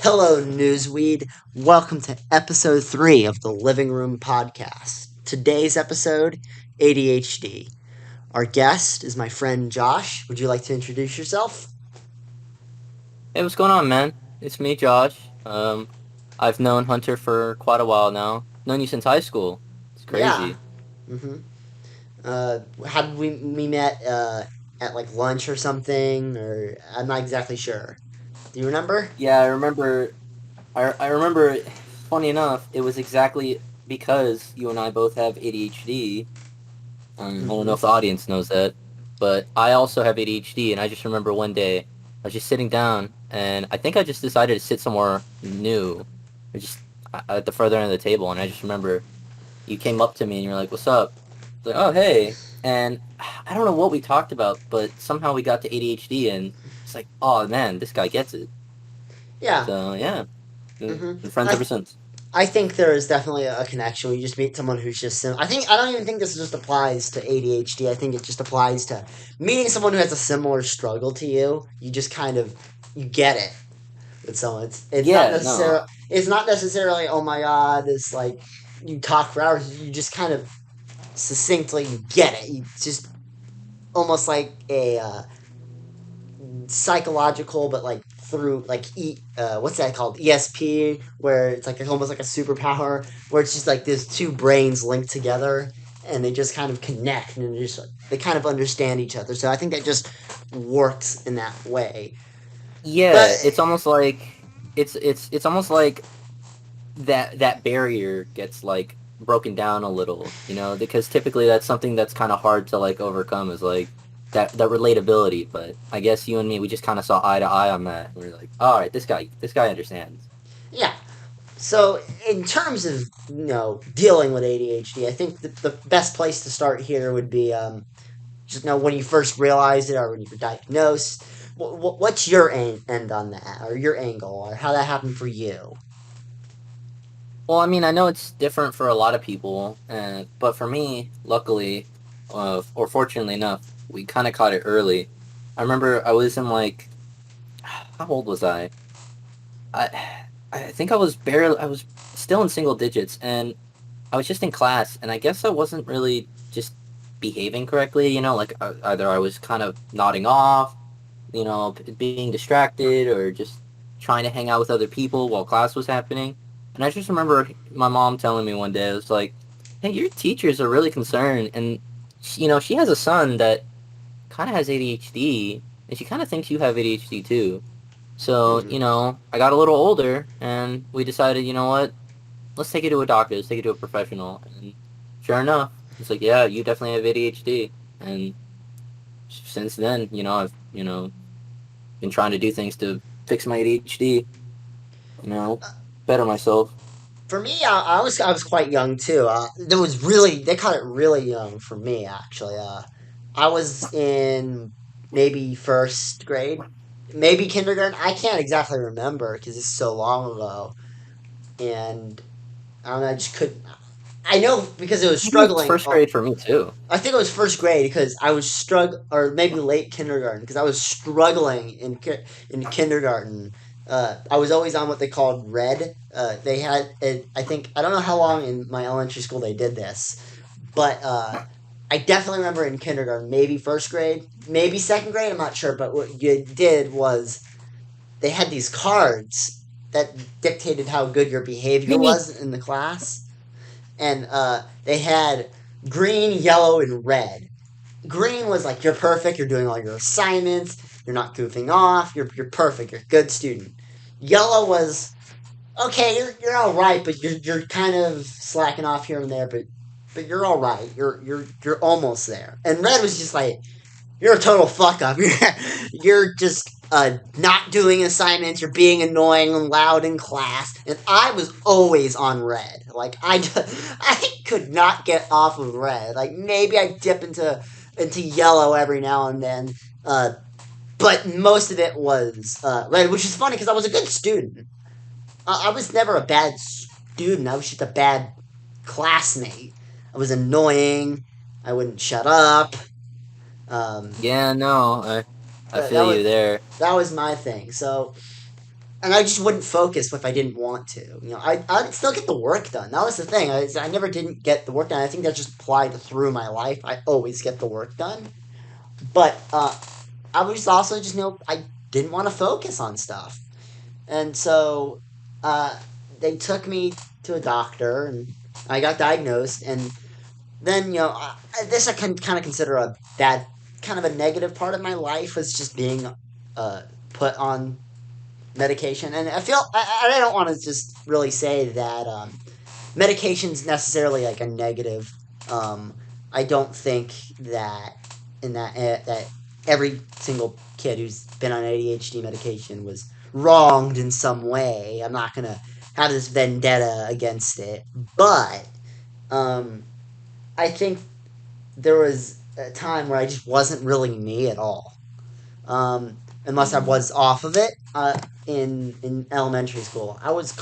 Hello, Newsweed. Welcome to episode 3 of the Living Room Podcast. Today's episode ADHD. Our guest is my friend Josh. Would you like to introduce yourself? Hey, what's going on, man? It's me, Josh. I've known Hunter for quite a while now. Known you since high school. It's Yeah. crazy. hmm how did we met at like lunch or something? Or I'm not exactly sure. Do you remember? Yeah, I remember. I remember. Funny enough, it was exactly because you and I both have ADHD. I don't know hmm if the audience knows that, but I also have ADHD, and I just remember one day I was just sitting down, and I think I just decided to sit somewhere new, or just at the further end of the table, and I just remember you came up to me and you're like, "What's up?" It's like, "Oh, hey." And I don't know what we talked about, but somehow we got to ADHD, and it's like, "Oh man, this guy gets it." Yeah. So yeah, hmm been friends I ever since. I think there is definitely a connection when you just meet someone who's just I don't even think this just applies to ADHD. I think it just applies to meeting someone who has a similar struggle to you. You just kind of you get it with someone. Yeah, no, it's not necessarily oh my god, it's like you talk for hours. You just kind of succinctly get it. You just almost like a psychological, but like through like what's that called, ESP, where it's like almost like a superpower, where it's just like there's two brains linked together and they just kind of connect and just they kind of understand each other. So I think that just works in that way. But yeah, it's almost like it's almost like that barrier gets like broken down a little, because typically that's something that's kind of hard to like overcome is like that relatability. But I guess you and me, we just kind of saw eye to eye on that. We're like, all right, this guy understands. yeah, so in terms of dealing with ADHD, I think the best place to start here would be just when you first realized it or when you were diagnosed. What's your end on that, or your angle, or how that happened for you? Well, I mean, I know it's different for a lot of people, but for me, luckily, or fortunately enough, we kind of caught it early. I remember I was in like, how old was I? I think I was still in single digits, and I was just in class, and I guess I wasn't really just behaving correctly. Like either I was kind of nodding off, being distracted, or just trying to hang out with other people while class was happening. And I just remember my mom telling me one day, it was like, "Hey, your teachers are really concerned, and she has a son that kind of has ADHD, and she kind of thinks you have ADHD too." So, Hmm. I got a little older, and we decided, you know what? Let's take it to a doctor. Let's take it to a professional. And sure enough, it's like, yeah, you definitely have ADHD. And since then, I've, been trying to do things to fix my ADHD, you know, better myself. For me, I was quite young too. There was really they caught it really young for me actually. I was in maybe first grade, maybe kindergarten. I can't exactly remember because it's so long ago, and I don't know. I just couldn't. I know because it was I think it was struggling. first grade for me, too. I think it was first grade because I was or maybe late kindergarten because I was struggling in kindergarten. I was always on what they called red. They had it, I think I don't know how long in my elementary school they did this, but I definitely remember in kindergarten, maybe first grade, maybe second grade. I'm not sure, but what you did was they had these cards that dictated how good your behavior Maybe. was in the class, and they had green, yellow, and red. Green was like you're perfect, you're doing all your assignments, you're not goofing off, you're perfect, you're a good student. Yellow was okay, you're all right, but you're kind of slacking off here and there, but you're all right. You're almost there. And red was just like you're a total fuck up. You're just not doing assignments. You're being annoying and loud in class. And I was always on red. Like I could not get off of red. Like maybe I dip into yellow every now and then. Uh, but most of it was red, which is funny because I was a good student. I was never a bad student. I was just a bad classmate. I was annoying. I wouldn't shut up. Um, Yeah, no, I that, feel that you was there. that was my thing. So and I just wouldn't focus if I didn't want to. I'd still get the work done. That was the thing. I never didn't get the work done. I think that just applied through my life. I always get the work done. But I was also just, I didn't want to focus on stuff. And so uh, they took me to a doctor, and I got diagnosed. And then, this I can kind of consider a bad, kind of a negative part of my life was just being put on medication. And I don't want to just really say that medication's necessarily like a negative. Um, I don't think that that every single kid who's been on ADHD medication was wronged in some way. I'm not gonna have this vendetta against it, but um, I think there was a time where I just wasn't really me at all. Unless I Mm. was off of it in elementary school. I was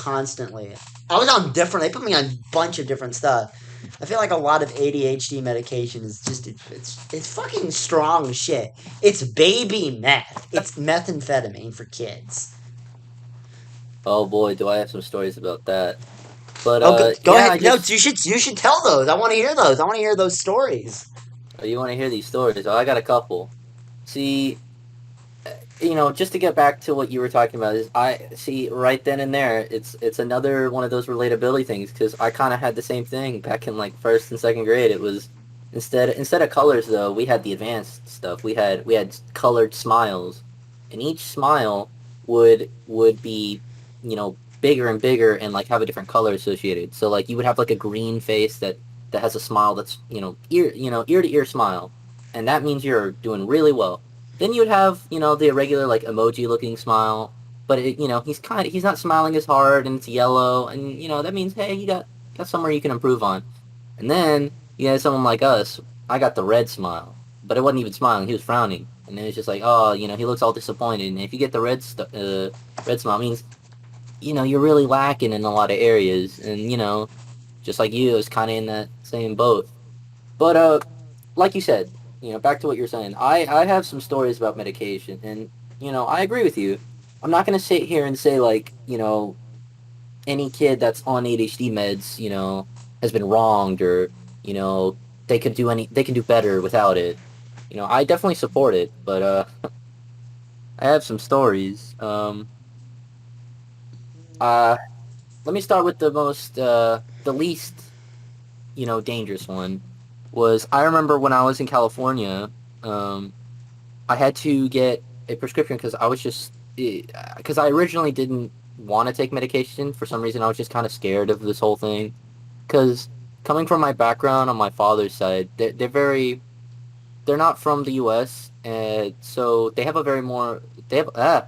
on different. They put me on a bunch of different stuff. I feel like a lot of ADHD medication is just it's fucking strong shit. It's baby meth. It's methamphetamine for kids. Oh boy, do I have some stories about that. But Oh, go yeah, I ahead. No, just you should tell those. I want to hear those. I want to hear those stories. oh, you want to hear these stories? Oh, I got a couple. See, just to get back to what you were talking about is I see right then and there, it's another one of those relatability things because I kind of had the same thing back in like first and second grade. It was instead of colors though, we had the advanced stuff. We had colored smiles, and each smile would be bigger and bigger and like have a different color associated. So like you would have like a green face that has a smile that's ear to ear smile, and that means you're doing really well. Then you'd have, the irregular like emoji looking smile, but he's not smiling as hard and it's yellow and that means hey, you got somewhere you can improve on. And then you had someone like us. I got the red smile, but it wasn't even smiling, he was frowning. And then it's just like, oh, he looks all disappointed. And if you get the red smile, it means you're really lacking in a lot of areas and just like you, it's kind of in that same boat. But like you said, back to what you're saying. I have some stories about medication, and I agree with you. I'm not gonna sit here and say like any kid that's on ADHD meds, has been wronged or they can do better without it. I definitely support it, but I have some stories. Uh, Let me start with the least dangerous one was I remember when I was in California, um, I had to get a prescription because I was just because I originally didn't want to take medication for some reason. I was just kind of scared of this whole thing because coming from my background on my father's side, they're not from the U.S. and so they have a very more they have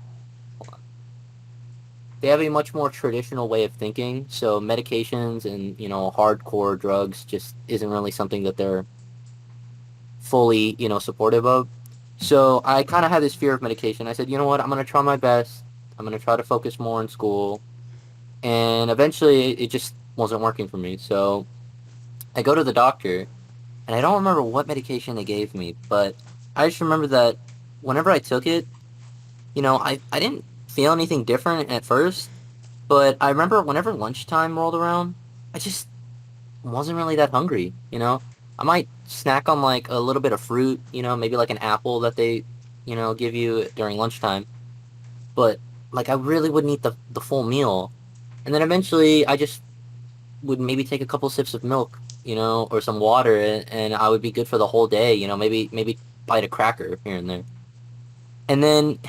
they have a much more traditional way of thinking. So medications and hardcore drugs just isn't really something that they're fully supportive of. So I kind of had this fear of medication. I said, you know what, I'm gonna try my best. I'm gonna try to focus more in school, and eventually it just wasn't working for me. So I go to the doctor, and I don't remember what medication they gave me, but I just remember that whenever I took it, I didn't feel anything different at first, but I remember whenever lunchtime rolled around, I just wasn't really that hungry. I might snack on like a little bit of fruit, maybe like an apple that they, give you during lunchtime, but like I really wouldn't eat the full meal. And then eventually I just would maybe take a couple sips of milk, or some water, and I would be good for the whole day, maybe bite a cracker here and there. And then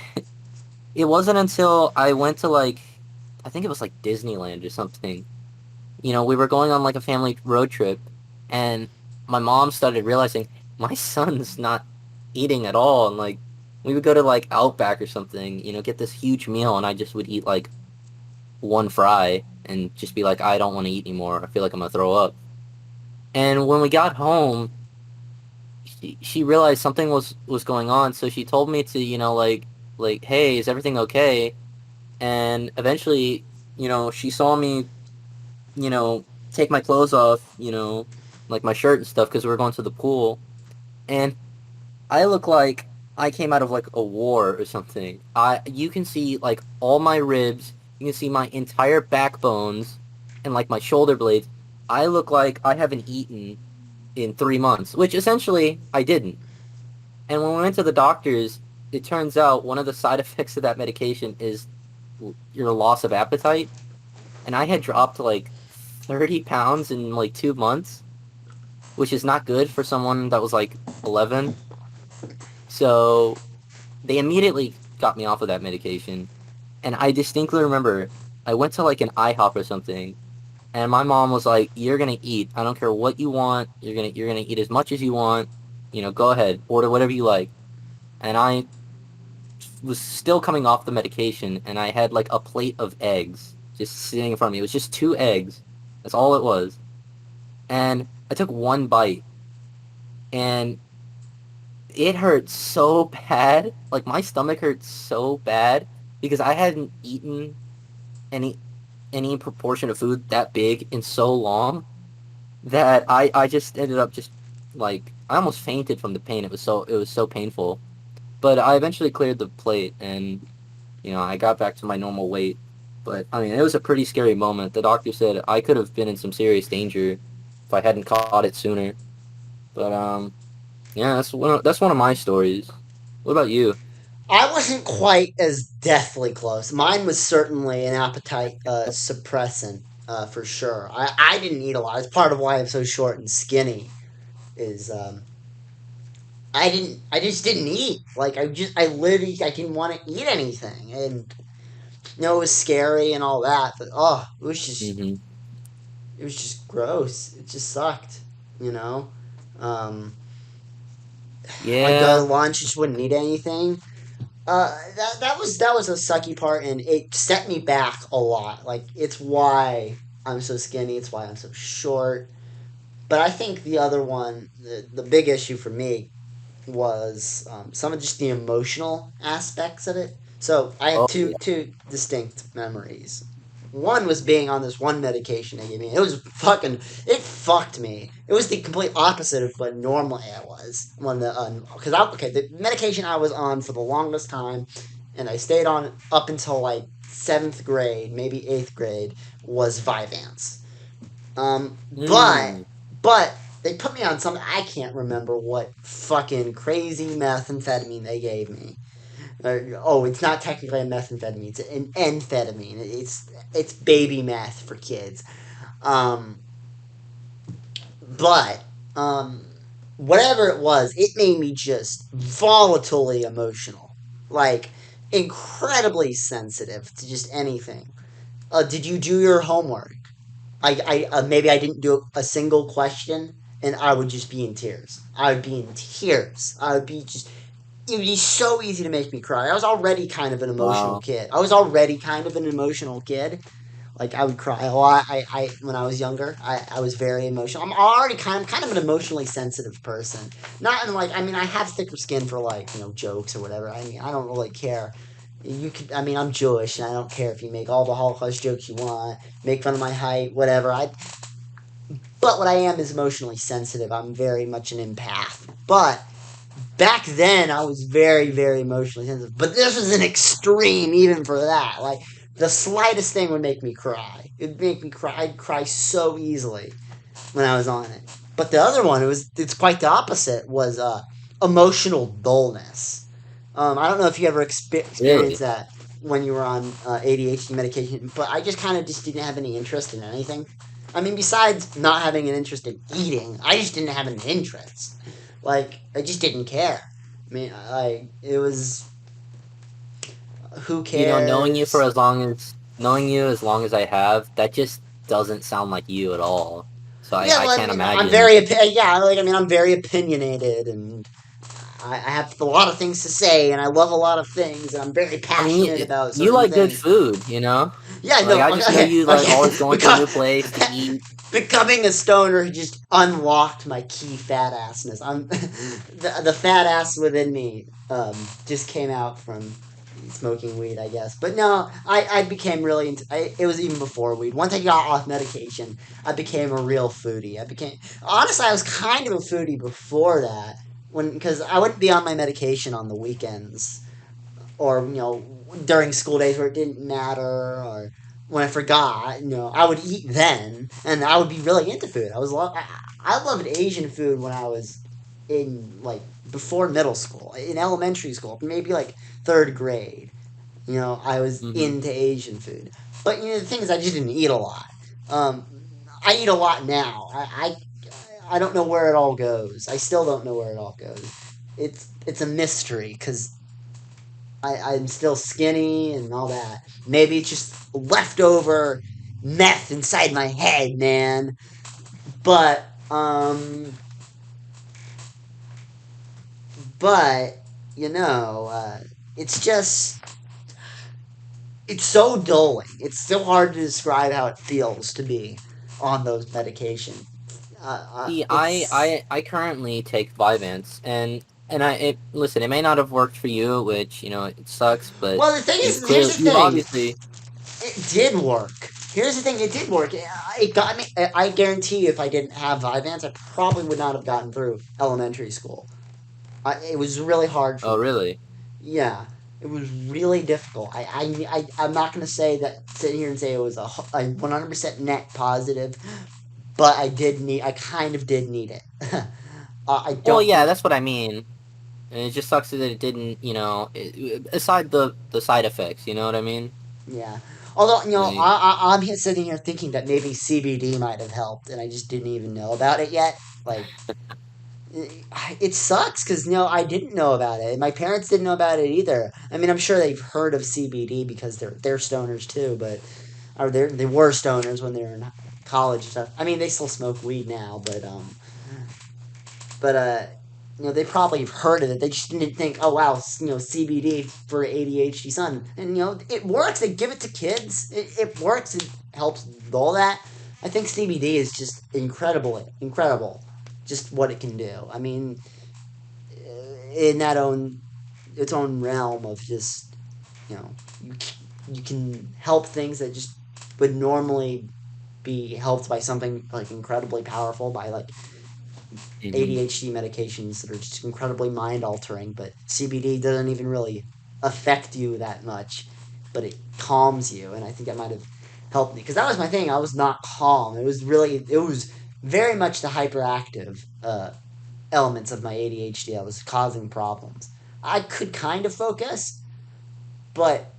it wasn't until I went to like I think it was like Disneyland or something. We were going on like a family road trip, and my mom started realizing my son's not eating at all. And like, we would go to like Outback or something, get this huge meal, and I just would eat like one fry and just be like, I don't want to eat anymore. I feel like I'm gonna throw up. And when we got home, she realized something was going on, so she told me to, like, hey, is everything okay? And eventually, she saw me take my clothes off, like my shirt and stuff, because we were going to the pool. And I look like I came out of like a war or something. You can see like all my ribs. You can see my entire backbones and like my shoulder blades. I look like I haven't eaten in 3 months, which essentially I didn't. And when we went to the doctors, it turns out one of the side effects of that medication is your loss of appetite. And I had dropped like 30 pounds in like 2 months, which is not good for someone that was like 11. So they immediately got me off of that medication. And I distinctly remember I went to like an IHOP or something, and my mom was like, "You're gonna eat. I don't care what you want. You're gonna eat as much as you want. Go ahead, order whatever you like." And I was still coming off the medication, and I had like a plate of eggs just sitting in front of me. It was just two eggs. That's all it was. And I took one bite, and it hurt so bad. Like my stomach hurt so bad because I hadn't eaten any any proportion of food that big in so long that I just ended up just like I almost fainted from the pain. It was so painful. But I eventually cleared the plate and I got back to my normal weight. But I mean, it was a pretty scary moment. The doctor said I could have been in some serious danger if I hadn't caught it sooner. But yeah, that's one of my stories. What about you? I wasn't quite as deathly close. Mine was certainly an appetite suppressant, for sure. I didn't eat a lot. It's part of why I'm so short and skinny. Is I just didn't eat. Like I literally I didn't want to eat anything, and it was scary and all that. But Hmm. it was just gross. It just sucked. You know, um, I'd go to Yeah. lunch, just wouldn't eat anything. That was a sucky part, and it set me back a lot. Like it's why I'm so skinny. It's why I'm so short. But I think the other one, the big issue for me, was some of just the emotional aspects of it. So I have Oh two yeah. two distinct memories. One was being on this one medication they gave me. It fucked me. It was the complete opposite of what normally I was. The medication I was on for the longest time, and I stayed on up until like seventh grade, maybe eighth grade, was Vyvanse. But Mm. but they put me on something I can't remember what fucking crazy methamphetamine they gave me. It's not technically a methamphetamine; it's an amphetamine. It's baby meth for kids. Um, but whatever it was, it made me just volatilely emotional, like incredibly sensitive to just anything. Did you do your homework? Maybe I didn't do a single question, and I would just be in tears. I would be in tears. I would be just. It would be so easy to make me cry. I was already kind of an emotional Wow. kid. I was already kind of an emotional kid. Like I would cry a lot. When I was younger, I was very emotional. I'm kind of an emotionally sensitive person. Not in like I mean I have thicker skin for like jokes or whatever. I mean I don't really care. I'm Jewish and I don't care if you make all the Holocaust jokes you want, make fun of my height, whatever. But what I am is emotionally sensitive. I'm very much an empath. But back then I was very, very emotionally sensitive. But this was an extreme even for that. Like the slightest thing would make me cry. It'd make me cry. I'd cry so easily when I was on it. But the other one, it's quite the opposite. Was emotional dullness. I don't know if you ever experienced Really? that when you were on ADHD medication, but I just didn't have any interest in anything. I mean, besides not having an interest in eating, I just didn't have an interest. Like I just didn't care. I mean, it was who cares? Knowing you as long as I have, that just doesn't sound like you at all. So I Yeah, I well, I can't mean, I'm imagine. very I'm very opinionated, and I have a lot of things to say, and I love a lot of things, and I'm very I mean, passionate about you certain like good things. food. Yeah, Like no, I okay, just know okay, you like okay. always going to a new place to Because eat. becoming a stoner just unlocked my key fat assness. I'm the fat ass within me just came out from smoking weed, I guess. But no, I became really into. It was even before weed. Once I got off medication, I became a real foodie. I was kind of a foodie before that, because I wouldn't be on my medication on the weekends. or during school days where it didn't matter, or when I forgot, I would eat then, and I would be really into food. I loved Asian food when I was in like before middle school, in elementary school, maybe like third grade. I was Hmm. into Asian food, but the thing is, I just didn't eat a lot. Um, I eat a lot now. I don't know where it all goes. I still don't know where it all goes. It's a mystery because I'm still skinny and all that. Maybe it's just leftover meth inside my head, man. But but you know, uh, it's just it's so dulling. It's so hard to describe how it feels to be on those medications. See, It's I currently take Vyvanse, and listen, it may not have worked for you, which it sucks, but well. The thing here's the you've thing. obviously. It did work. Here's the thing. It did work. It got me. I guarantee you, if I didn't have Vyvanse, I probably would not have gotten through elementary school. It was really hard for Oh, me. really? Yeah, it was really difficult. I'm not going to say that, sit here and say it was a 100% net positive, but I kind of did need it. I Well, don't yeah, think, that's what I mean. And it just sucks that it didn't, aside the side effects, you know what I mean? yeah. Although, Like, I'm sitting here thinking that maybe CBD might have helped, and I just didn't even know about it yet. Like, it sucks because I didn't know about it. My parents didn't know about it either. I mean, I'm sure they've heard of CBD because they're stoners too, but or they were stoners when they were in college and stuff. I mean, they still smoke weed now, but they probably have heard of it. They just didn't think, oh wow, CBD for ADHD son, and it works. They give it to kids. It works. It helps with all that. I think CBD is just incredible, just what it can do. I mean, in that own its own realm of just you know you, you can help things that just would normally be helped by something like incredibly powerful, by like mhm. ADHD medications that are just incredibly mind altering, but CBD doesn't even really affect you that much, but it calms you, and I think that might have helped me because that was my thing. I was not calm. It was very much the hyperactive elements of my ADHD that was causing problems. I could kind of focus, but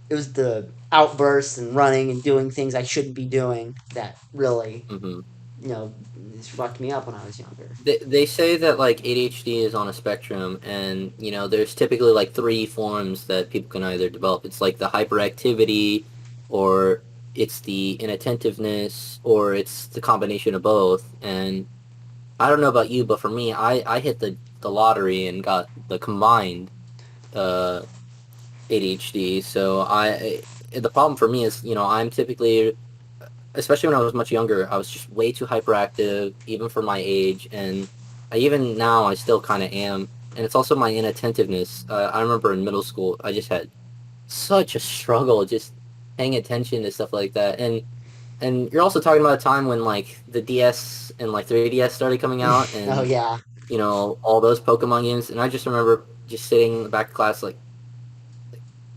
it was the outbursts and running and doing things I shouldn't be doing that really, Hmm. you know, fucked me up when I was younger. They say that like ADHD is on a spectrum, and there's typically like three forms that people can either develop. It's like the hyperactivity, or it's the inattentiveness, or it's the combination of both. And I don't know about you, but for me, I hit the lottery and got the combined uh, ADHD. So the problem for me is, I'm typically, especially when I was much younger, I was just way too hyperactive, even for my age, and even now I still kind of am. And it's also my inattentiveness. I remember in middle school, I just had such a struggle just paying attention to stuff like that. And you're also talking about a time when like the DS and like 3DS started coming out, Oh and yeah. all those Pokemon games. And I just remember just sitting in the back of class, like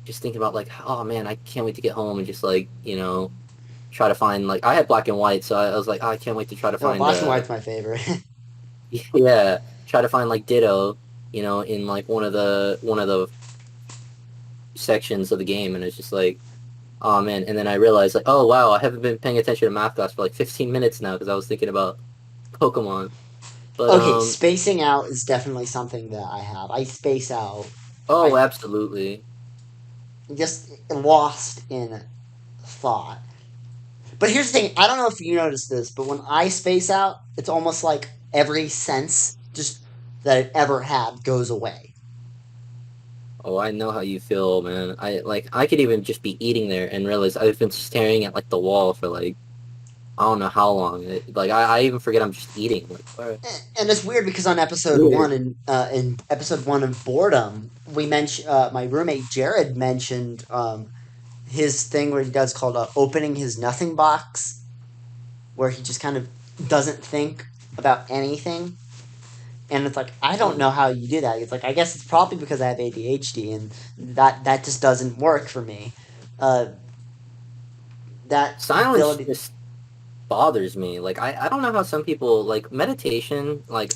just thinking about like, oh man, I can't wait to get home and just like try to find like I had black and white, so I was like, oh, I can't wait to try to No, find black and white's my favorite. yeah, try to find like Ditto, in like one of the sections of the game, and it's just like, oh man, and then I realized like, oh wow, I haven't been paying attention to math class for like 15 minutes now because I was thinking about Pokemon. But Okay, spacing out is definitely something that I have. I space out. oh, I absolutely. just lost in thought. But here's the thing. I don't know if you noticed this, but when I space out, it's almost like every sense just that I've ever had goes away. Oh, I know how you feel, man. I could even just be eating there and realize I've been staring at like the wall for like I don't know how long. Like I even forget I'm just eating. Like what? And it's weird because on episode one, Weird. in episode one of boredom, we mentioned my roommate Jared mentioned his thing where he does called opening his nothing box, where he just kind of doesn't think about anything. And it's like I don't Hmm. know how you do that. It's like I guess it's probably because I have ADHD, and that just doesn't work for me. Uh, that Silence ability. just bothers me. Like I don't know how some people like meditation. Like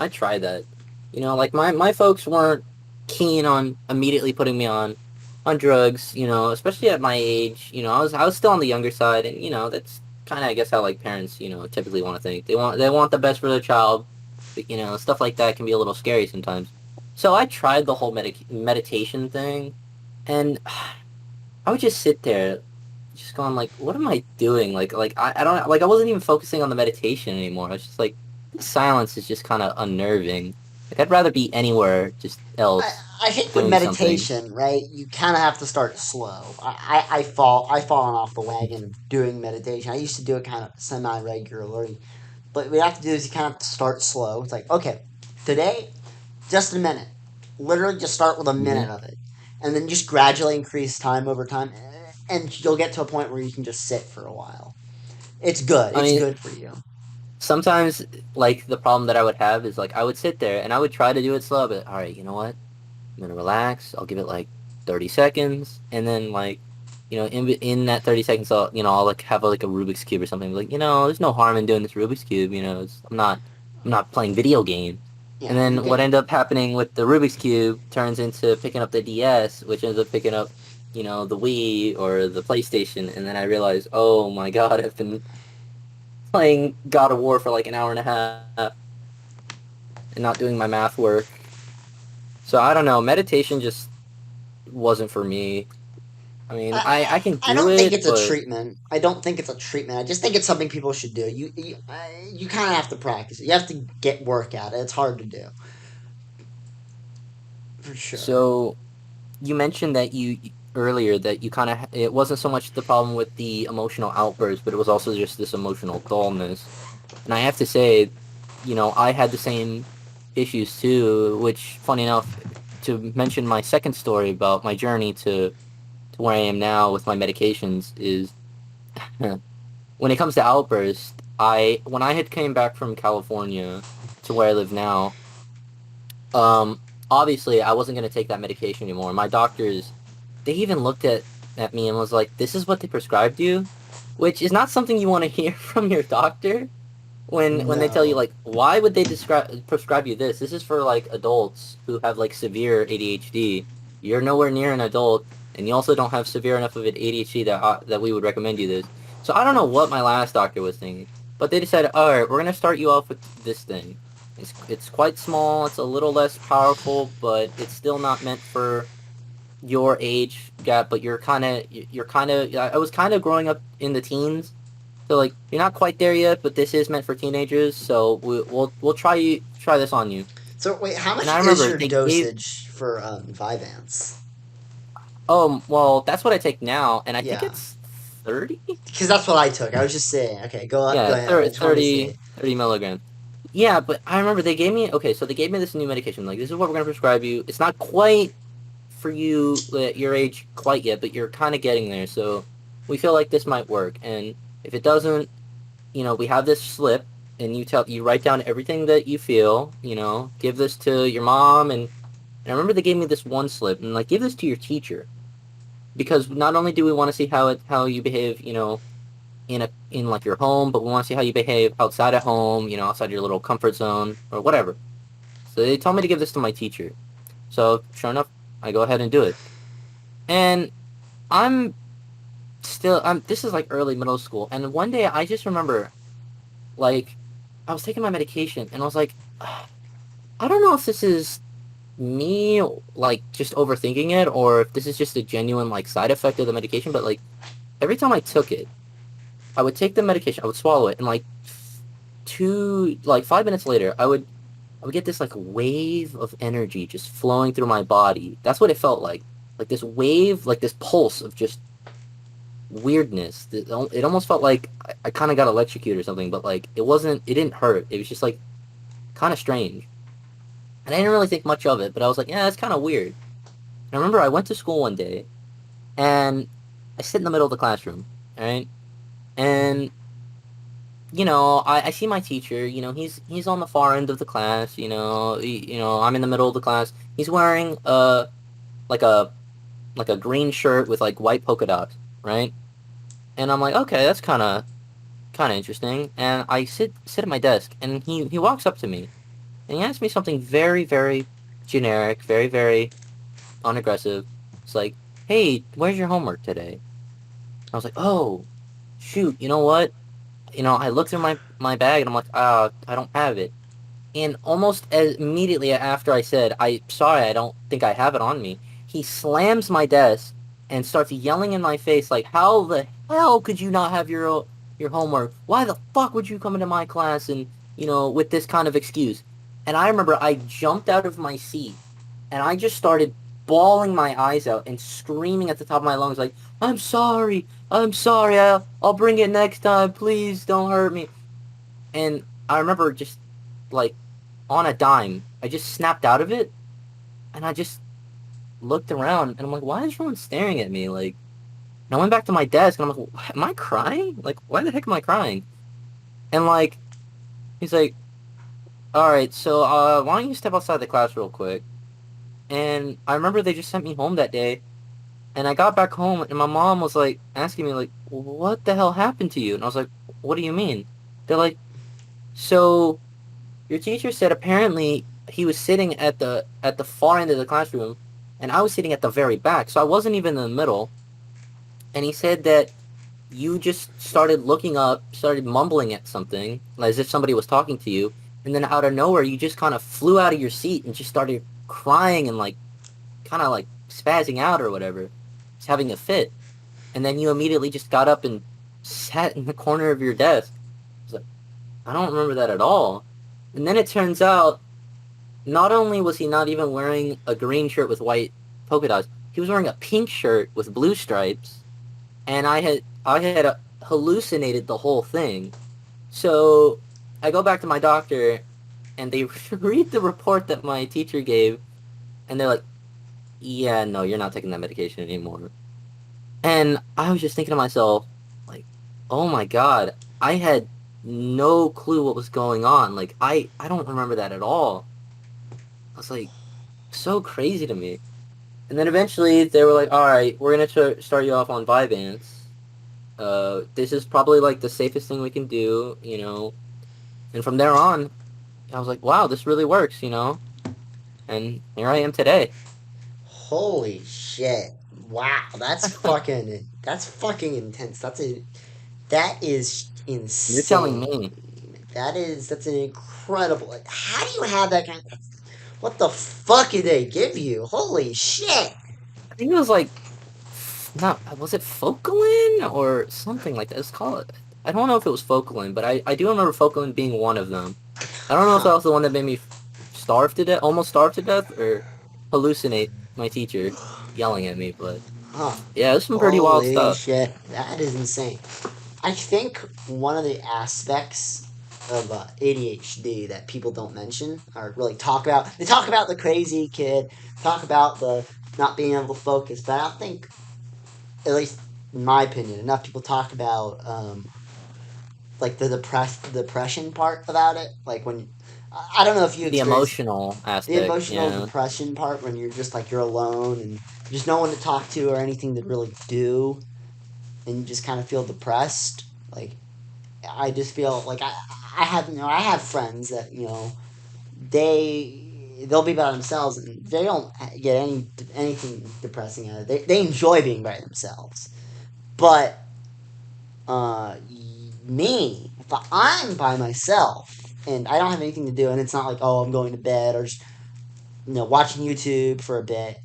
I tried that. You know, like my folks weren't keen on immediately putting me on drugs. You know, especially at my age. You know, I was still on the younger side, and you know that's kind of I guess how like parents typically want to think. They want the best for their child. But, stuff like that can be a little scary sometimes. So I tried the whole meditation thing, and I would just sit there, just going like, "What am I doing?" I don't like I wasn't even focusing on the meditation anymore. I was just like, this silence is just kind of unnerving. Like I'd rather be anywhere just I, else I think with doing something. meditation, right, you kind of have to start slow. I've fallen off the wagon of doing meditation. I used to do it kind of semi regularly, but what you have to do is you kind of have to start slow. It's like, okay, today, just a minute. Literally, just start with a Hmm. minute of it, and then just gradually increase time over time, and you'll get to a point where you can just sit for a while. It's good. I It's mean, good for you. sometimes like the problem that I would have is like I would sit there and I would try to do it slow, but all right, you know what? I'm gonna relax. I'll give it like 30 seconds, and then like, in that 30 seconds, I'll like have like a Rubik's cube or something. Like, there's no harm in doing this Rubik's cube. I'm not playing video games. And Yeah, you then what get. ended up happening with the Rubik's cube turns into picking up the DS, which ends up picking up, the Wii or the PlayStation, and then I realized, oh my God, I've been playing God of War for like an hour and a half and not doing my math work. So I don't know. Meditation just wasn't for me. I mean, I can I do don't think it, it's a but treatment. I don't think it's a treatment. I just think it's something people should do. You kind of have to practice it. You have to get work at it. It's hard to do for sure. so you mentioned that you earlier that you kind of it wasn't so much the problem with the emotional outburst, but it was also just this emotional dullness. And I have to say, I had the same issues too, which funny enough, to mention my second story about my journey to where I am now with my medications is when it comes to outbursts, I when I had came back from California to where I live now, um, obviously I wasn't going to take that medication anymore. My doctors, they even looked at me and was like, "This is what they prescribed you," which is not something you want to hear from your doctor when they tell you No. like, why would they prescribe you this? This is for like adults who have like severe ADHD. You're nowhere near an adult, and you also don't have severe enough of an ADHD that we would recommend you this. So I don't know what my last doctor was thinking, but they decided, all right, we're gonna start you off with this thing. It's quite small. It's a little less powerful, but it's still not meant for your age gap. But you're kind of. I was kind of growing up in the teens, so like you're not quite there yet, but this is meant for teenagers. So we'll try this on you. So wait, how And much I is remember your they gave. dosage for Vyvanse? Oh well, that's what I take now, and I think Yeah, it's 30. because that's what I took. I was just saying. Okay, go Yeah, ahead. I just wanted to see. 30 milligrams. Yeah, but I remember they gave me okay, so they gave me this new medication. Like this is what we're gonna prescribe you. It's not quite for you at your age quite yet, but you're kind of getting there. So we feel like this might work, and if it doesn't, we have this slip and you write down everything that you feel, give this to your mom and I remember they gave me this one slip and like give this to your teacher because not only do we want to see how you behave, in like your home, but we want to see how you behave outside of home, outside your little comfort zone or whatever. So they told me to give this to my teacher. So sure enough, I go ahead and do it. And I'm I'm this is like early middle school and one day I just remember like I was taking my medication and I was like, I don't know if this is me like just overthinking it or if this is just a genuine like side effect of the medication, but like every time I took it, I would take the medication, I would swallow it, and like 5 minutes later, I would get this like wave of energy just flowing through my body. That's what it felt like this wave, like this pulse of just weirdness. It almost felt like I kind of got electrocuted or something, but like it didn't hurt. It was just like kind of strange. And I didn't really think much of it, but I was like, yeah, that's kind of weird. And I remember I went to school one day and I sit in the middle of the classroom, all right? And I see my teacher. He's on the far end of the class. I'm in the middle of the class. He's wearing like a like a green shirt with like white polka dots, right? And I'm like, okay, that's kind of interesting. And I sit at my desk, and he walks up to me, and he asks me something very, very generic, very, very unaggressive. It's like, hey, where's your homework today? I was like, oh, shoot, you know what? I looked through my bag, and I'm like, I don't have it. And almost as immediately after I said, I sorry, I don't think I have it on me, he slams my desk and starts yelling in my face like, "How the hell could you not have your homework? Why the fuck would you come into my class and with this kind of excuse?" And I remember I jumped out of my seat and I just started bawling my eyes out and screaming at the top of my lungs like, I'm sorry, I'll bring it next time. Please don't hurt me." And I remember just like on a dime, I just snapped out of it and I just looked around and I'm like, why is everyone staring at me? Like, and I went back to my desk and I'm like, am I crying? Like, why the heck am I crying? And like, he's like, all right, so why don't you step outside the class real quick? And I remember they just sent me home that day. And I got back home and my mom was like asking me like, what the hell happened to you? And I was like, what do you mean? They're like, so your teacher said apparently he was sitting at the far end of the classroom, and I was sitting at the very back, so I wasn't even in the middle. And he said that you just started looking up, started mumbling at something, as if somebody was talking to you, and then out of nowhere, you just kind of flew out of your seat and just started crying and like kind of like spazzing out or whatever, just having a fit. And then you immediately just got up and sat in the corner of your desk. I was like, I don't remember that at all. And then it turns out not only was he not even wearing a green shirt with white polka dots, he was wearing a pink shirt with blue stripes, and I had hallucinated the whole thing. So I go back to my doctor, and they read the report that my teacher gave, and they're like, "Yeah, no, you're not taking that medication anymore." And I was just thinking to myself, like, "Oh my God, I had no clue what was going on. Like, I don't remember that at all." I was like, so crazy to me. And then eventually they were like, all right, we're going to start you off on Vyvanse. This is probably like the safest thing we can do. And from there on, I was like, wow, this really works. And here I am today. Holy shit! Wow, that's fucking intense. That is You're telling insane. me. That's an incredible. Like, how do you have that kind? What the fuck did they give you? Holy shit! I think it was like, not, was it Focalin or something like that? It's called, I don't know if it was Focalin, but I do remember Focalin being one of them. I don't know if that was the one that made me starve to death, almost starve to death, or hallucinate my teacher yelling at me. But Huh. yeah, it was some pretty wild Holy stuff. shit! That is insane. I think one of the aspects of ADHD that people don't mention or really talk about, they talk about the crazy kid, talk about the not being able to focus, but I don't think, at least in my opinion, enough people talk about like the depression part about it. Like when I don't know if you The experience emotional the aspect, emotional yeah. depression part when you're just like you're alone and there's no one to talk to or anything to really do, and you just kind of feel depressed. Like I just feel like I have friends that they'll be by themselves and they don't get anything depressing out of it. They enjoy being by themselves, but uh, me, if I'm by myself and I don't have anything to do, and it's not like, oh, I'm going to bed or just watching YouTube for a bit.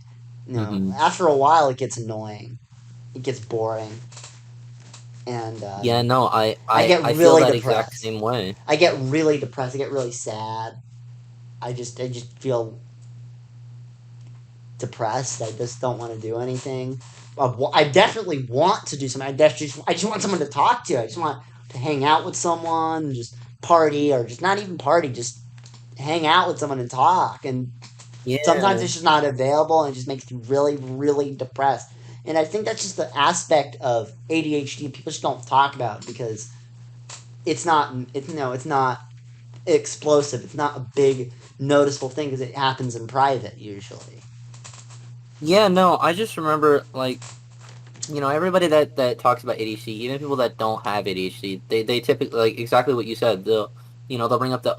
Hmm. After a while, it gets annoying. It gets boring, and Yeah, no, I, I I get I feel really that exact depressed. same way. I get really depressed. I get really sad. I just feel depressed. I just don't want to do anything. I definitely want to do something. I just want someone to talk to. I just want to hang out with someone, just party, or just not even party, just hang out with someone and talk. And sometimes Yeah. it's just not available, and it just makes you really, really depressed. And I think that's just the aspect of ADHD people just don't talk about because it's not. It's no. It's not explosive. It's not a big noticeable thing because it happens in private usually. Yeah, no, I just remember like everybody that talks about ADHD, even people that don't have ADHD, they typically like exactly what you said. They'll bring up the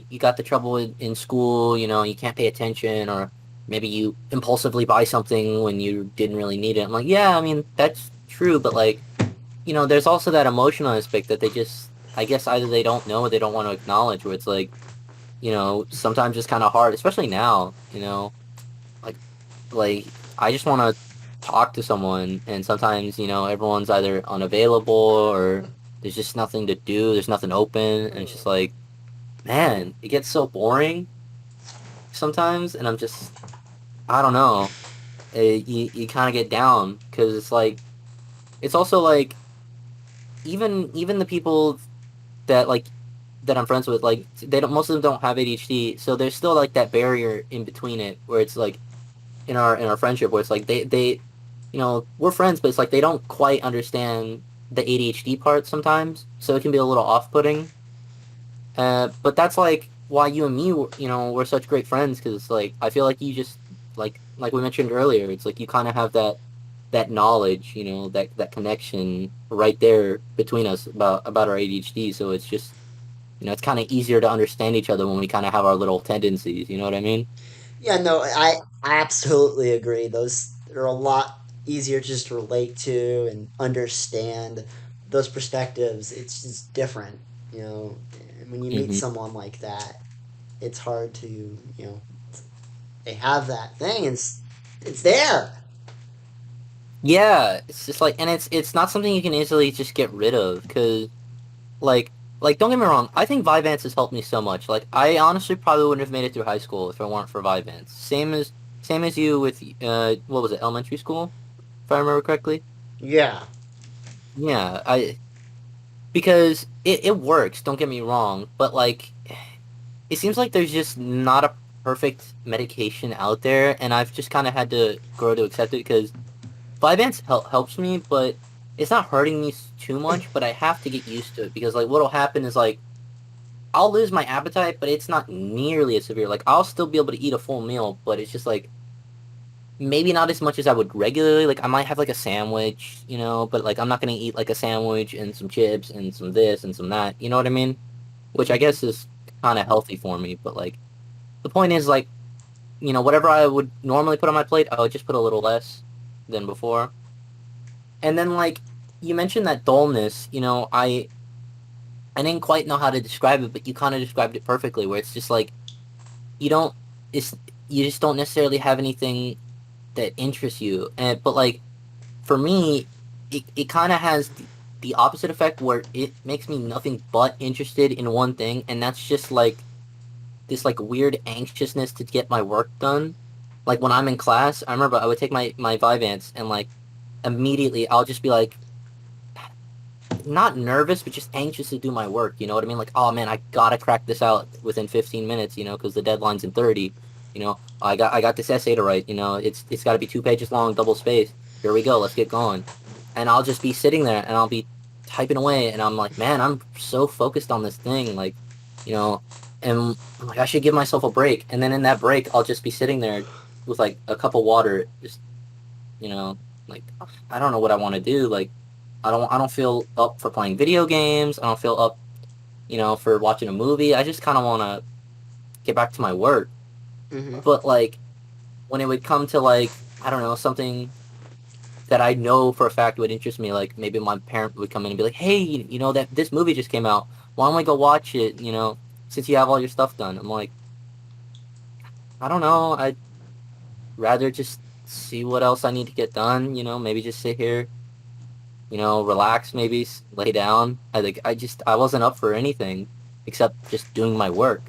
you got the trouble in school, you can't pay attention, or maybe you impulsively buy something when you didn't really need it. I'm like, yeah, I mean that's true, but like there's also that emotional aspect that they just I guess either they don't know or they don't want to acknowledge, where it's like sometimes it's kind of hard, especially now, like I just want to talk to someone, and sometimes everyone's either unavailable or there's just nothing to do, there's nothing open, and it's just like, man, it gets so boring sometimes, and I'm just I don't know. You kind of get down because it's like it's also like even the people that that I'm friends with, like they don't most of them don't have ADHD, so there's still like that barrier in between it where it's like in our friendship where it's like they we're friends, but it's like they don't quite understand the ADHD part sometimes, so it can be a little off-putting. But that's like why you and me, we're such great friends because like I feel like you just like we mentioned earlier, it's like you kind of have that knowledge, that connection right there between us about our ADHD. So it's just it's kind of easier to understand each other when we kind of have our little tendencies. You know what I mean? Yeah, no, I absolutely agree. Those are a lot easier just to relate to and understand those perspectives. It's just different, you know. And when you meet Hmm. someone like that, it's hard to, they have that thing and it's there. Yeah, it's just like, and it's not something you can easily just get rid of because like don't get me wrong, I think Vyvanse has helped me so much. Like I honestly probably wouldn't have made it through high school if it weren't for Vyvanse. Same as you with what was it, elementary school, if I remember correctly. Yeah. Yeah, I because it works, don't get me wrong, but like it seems like there's just not a perfect medication out there, and I've just kind of had to grow to accept it because Vyvanse helps me, but it's not hurting me too much, but I have to get used to it because like what'll happen is like I'll lose my appetite, but it's not nearly as severe. Like I'll still be able to eat a full meal, but it's just like maybe not as much as I would regularly. Like I might have like a sandwich, but like I'm not gonna eat like a sandwich and some chips and some this and some that. You know what I mean? Which I Hmm. guess is kind of healthy for me, but like the point is like, whatever I would normally put on my plate, I would just put a little less than before. And then like you mentioned that dullness, I didn't quite know how to describe it, but you kind of described it perfectly, where it's just like you don't it's you just don't necessarily have anything that interests you. And but like for me, it kind of has the opposite effect where it makes me nothing but interested in one thing, and that's just like this like weird anxiousness to get my work done. Like when I'm in class, I remember I would take my Vyvanse and like immediately I'll just be like not nervous, but just anxious to do my work. You know what I mean? Like, oh man, I gotta crack this out within 15 minutes. Because the deadline's in 30. I got this essay to write. It's got to be 2 pages long, double spaced. Here we go. Let's get going. And I'll just be sitting there and I'll be typing away, and I'm like, man, I'm so focused on this thing, like, you know, and I'm like, I should give myself a break. And then in that break, I'll just be sitting there with like a cup of water, just you know, like I don't know what I want to do. Like I don't feel up for playing video games. I don't feel up, for watching a movie. I just kind of want to get back to my work. Hmm. But like when it would come to like I don't know, something that I know for a fact would interest me, like maybe my parent would come in and be like, "Hey, that this movie just came out. Why don't we go watch it, since you have all your stuff done?" I'm like, "I don't know. I'd rather just see what else I need to get done, maybe just sit here, relax, maybe lay down. I think I wasn't up for anything except just doing my work.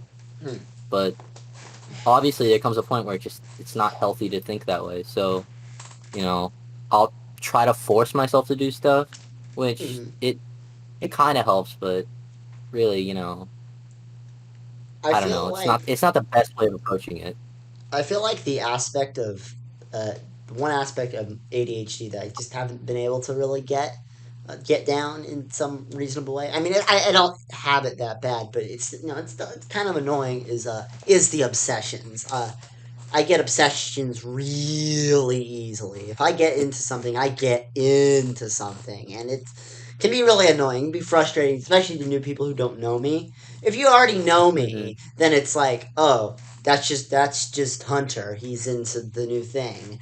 But obviously, there comes a point where it's not healthy to think that way. So, you know, I'll try to force myself to do stuff, which Hmm. it kind of helps, but really, I I don't feel know. It's like not it's not the best way of approaching it. I feel like the aspect of uh, one aspect of ADHD that I just haven't been able to really get. get down in some reasonable way. I mean, I don't have it that bad, but it's kind of annoying. Is the obsessions? I get obsessions really easily. If I get into something, I get into something, and it can be really annoying, be frustrating, especially to new people who don't know me. If you already know Hmm. me, then it's like, oh, that's just Hunter. He's into the new thing.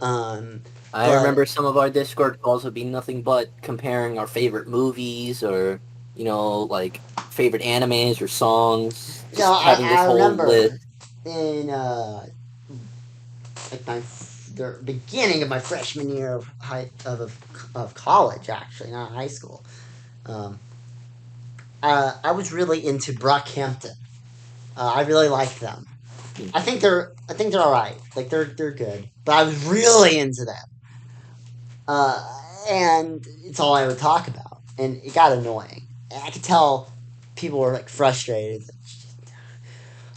Um, I but remember some of our Discord calls would be nothing but comparing our favorite movies or, like favorite animes or songs, just having this I whole list. remember in like the beginning of my freshman year of college, actually, not high school. Um, I was really into Brockhampton. I really like them. I think they're all right. Like they're good, but I was really into them. And it's all I would talk about, and it got annoying. And I could tell people were like frustrated.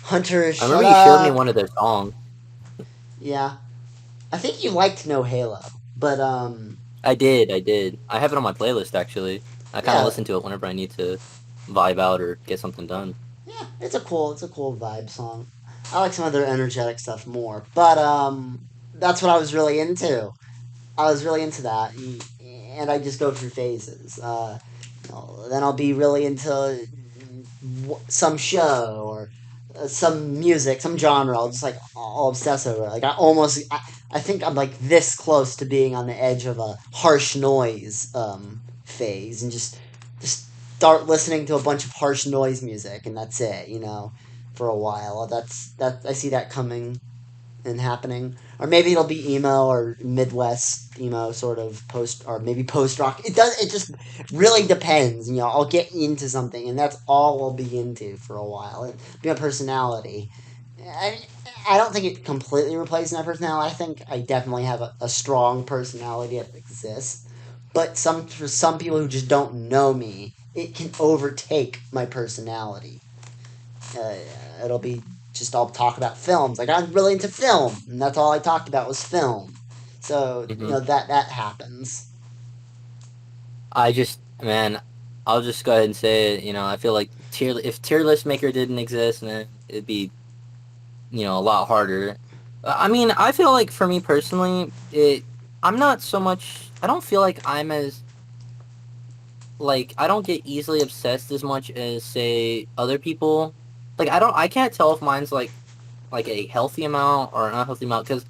Hunter, I shut remember you showed me up. one of their songs. Yeah, I think you liked No Halo, but I did, I did. I have it on my playlist actually. I kind of yeah, listen to it whenever I need to vibe out or get something done. yeah, it's a cool vibe song. I like some of their energetic stuff more, but that's what I was really into. I was really into that, and I just go through phases. Then I'll be really into some show or some music, some genre. I'll just like I'll obsess over it. Like I think I'm like this close to being on the edge of a harsh noise phase, and just start listening to a bunch of harsh noise music, and that's it. For a while. That I see that coming and happening, or maybe it'll be emo or Midwest emo sort of post, or maybe post rock. It just really depends. I'll get into something, and that's all I'll be into for a while. It'll be my personality. I don't think it completely replaces my personality. I think I definitely have a strong personality that exists, but for some people who just don't know me, it can overtake my personality. uh, it'll be just I'll talk about films. Like I'm really into film, and that's all I talked about was film. So Hmm. that happens. I just, man, I'll just go ahead and say it. I feel like if tier list maker didn't exist, man, it'd be a lot harder. I mean, I feel like for me personally, I'm not so much. I don't feel like I'm as like I don't get easily obsessed as much as say other people. Like I can't tell if mine's like a healthy amount or an unhealthy amount because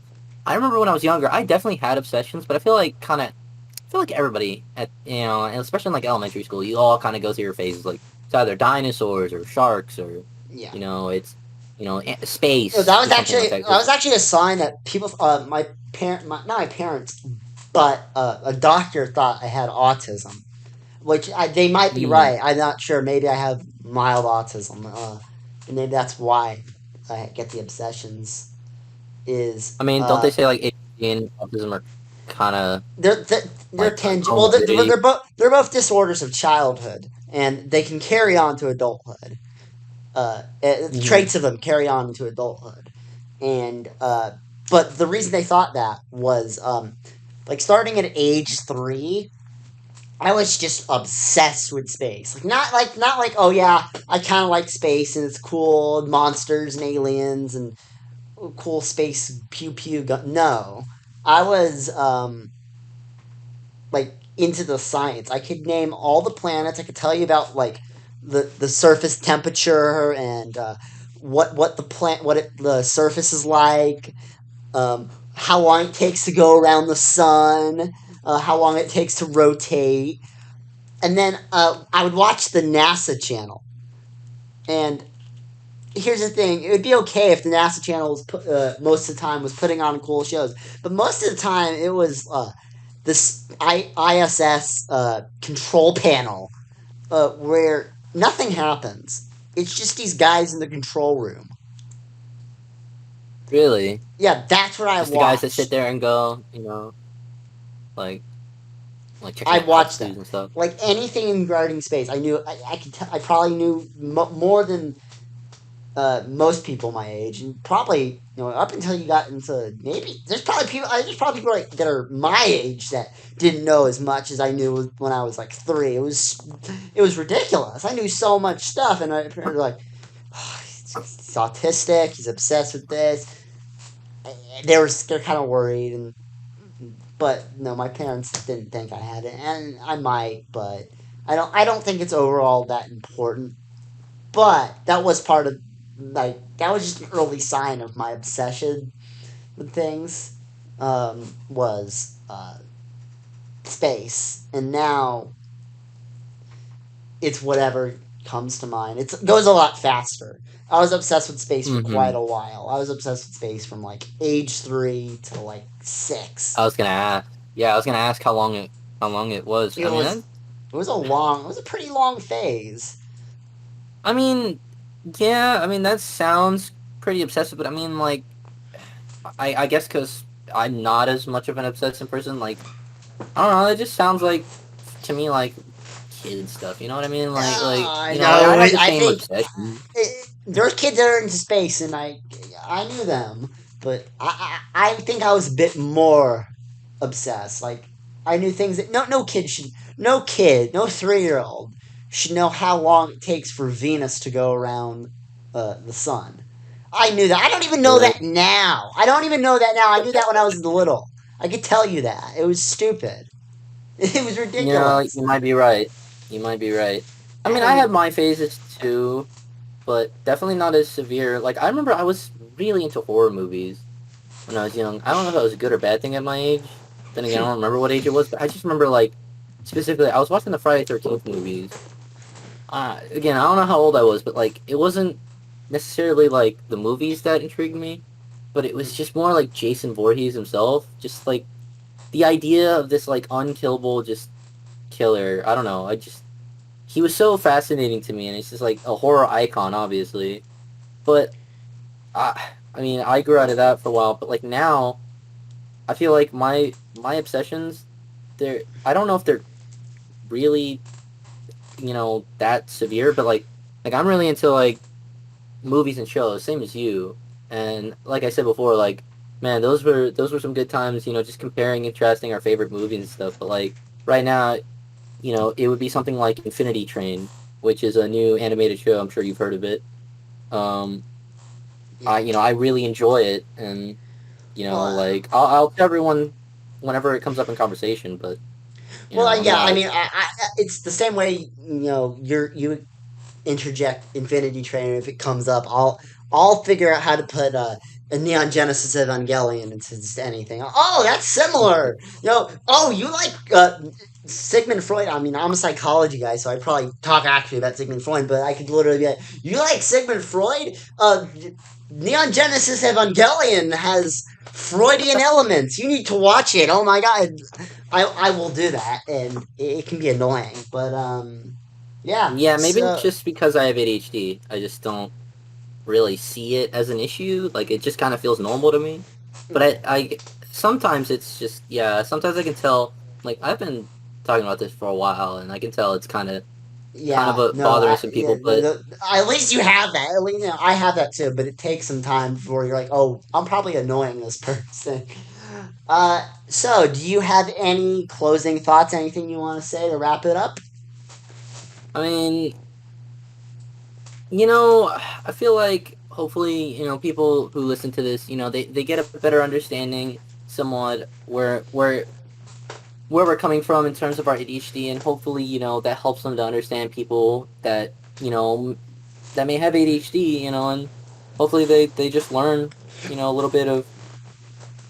I remember when I was younger, I definitely had obsessions, but I feel like everybody and especially in like elementary school, you all kind of go through your phases. Like it's either dinosaurs or sharks or Yeah. it's space That or was something like actually that. that Because was actually a sign that people, not my parents, but a doctor thought I had autism, which they might be mm, right. I'm not sure. Maybe I have mild autism, and maybe that's why I get the obsessions. Is I mean, don't they say like ADHD and autism are kind of they're like tangent. Well, comorbidity? they're both disorders of childhood, and they can carry on to adulthood. Hmm. Traits of them carry on into adulthood, and but the reason they thought that was like starting at age 3. I was just obsessed with space. Like not like oh yeah, I kind of like space and it's cool, monsters and aliens and cool space pew pew gun. No, I was like into the science. I could name all the planets. I could tell you about like the surface temperature and what the surface is like. How long it takes to go around the sun. How long it takes to rotate. And then I would watch the NASA channel. And here's the thing: it would be okay if the NASA channel most of the time was putting on cool shows, but most of the time it was this ISS control panel where nothing happens. It's just these guys in the control room. Really? Yeah, that's what I Just the guys that sit watched. there and go, like checking I out watched them. altitudes and stuff. Like anything regarding space, I knew. I probably knew more than most people my age, and probably up until you got into maybe there's probably people like, that are my age that didn't know as much as I knew when I was like 3. It was ridiculous. I knew so much stuff, and parents were like, oh, he's autistic. He's obsessed with this. They're kind of worried, and but no, my parents didn't think I had it, and I might, but I don't think it's overall that important. But that was part of that was just an early sign of my obsession with things. Was space, and now it's whatever comes to mind. It goes a lot faster. I was obsessed with space for quite Mm-hmm. a while. I was obsessed with space from like age 3 to like 6. I was gonna ask. Yeah, I was gonna ask how long it was. It was it was a pretty long phase. I mean, yeah, I mean that sounds pretty obsessive, but I mean like I guess because I'm not as much of an obsessive person. Like I don't know, it just sounds like to me like kid stuff. You know what I mean? I I know. have the I same think obsession. there's kids that are into space, and I knew them, but I think I was a bit more obsessed. Like I knew things that no 3-year-old should know how long it takes for Venus to go around the sun. I knew that. I don't even know Really? that now. I don't even know that now. I knew that when I was little. I could tell you that. It was stupid. It was You know, ridiculous. you might be right. You might be right. I I mean, don't I had even. my phases too, but definitely not as severe. Like I remember I was really into horror movies when I was young. I don't know if that was a good or bad thing at my age. Then again, I don't remember what age it was, but I just remember like specifically I was watching the Friday 13th movies. Again, I don't know how old I was, but like it wasn't necessarily like the movies that intrigued me, but it was just more like Jason Voorhees himself. Just like the idea of this like unkillable just killer. I don't know. I just he was so fascinating to me, and it's just like a horror icon, obviously. But I mean, I grew out of that for a while. But like now, I feel like my obsessions, they're I don't know if they're really that severe, but like I'm really into like movies and shows, same as you. And like I said before, like man, those were some good times. Just comparing, contrasting our favorite movies and stuff. But like right now, it would be something like Infinity Train, which is a new animated show. I'm sure you've heard of it. Um, Yeah. I really enjoy it, and Well, like I'll tell everyone whenever it comes up in conversation. But I'm yeah. I not. mean, it's the same way. You interject Infinity Train if it comes up. I'll figure out how to put a Neon Genesis Evangelion into just anything. Oh, that's similar. Oh, you like Sigmund Freud. I mean, I'm a psychology guy, so I'd probably talk actually about Sigmund Freud, but I could literally be like, you like Sigmund Freud? Neon Genesis Evangelion has Freudian elements. You need to watch it. Oh my god. I will do that, and it can be annoying, but yeah. Yeah, maybe it's So just because I have ADHD. I just don't really see it as an issue. Like it just kind of feels normal to me. But I sometimes it's just yeah. Sometimes I can tell. Like I've been talking about this for a while, and I can tell it's kind of yeah, no, bothering some yeah, people. But at least you have that. At least I have that too, but it takes some time before you're like, oh, I'm probably annoying this person. So do you have any closing thoughts? Anything you want to say to wrap it up? I mean, I feel like hopefully people who listen to this, they get a better understanding somewhat where we're coming from in terms of our ADHD, and hopefully, that helps them to understand people that, that may have ADHD, and hopefully they just learn, a little bit of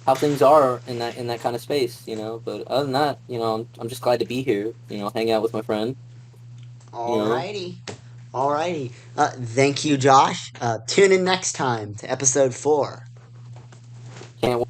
how things are in that kind of space, But other than that, I'm just glad to be here, hanging out with my friend, you know. Alrighty. Alrighty. Thank you, Josh. Tune in next time to episode 4. Can't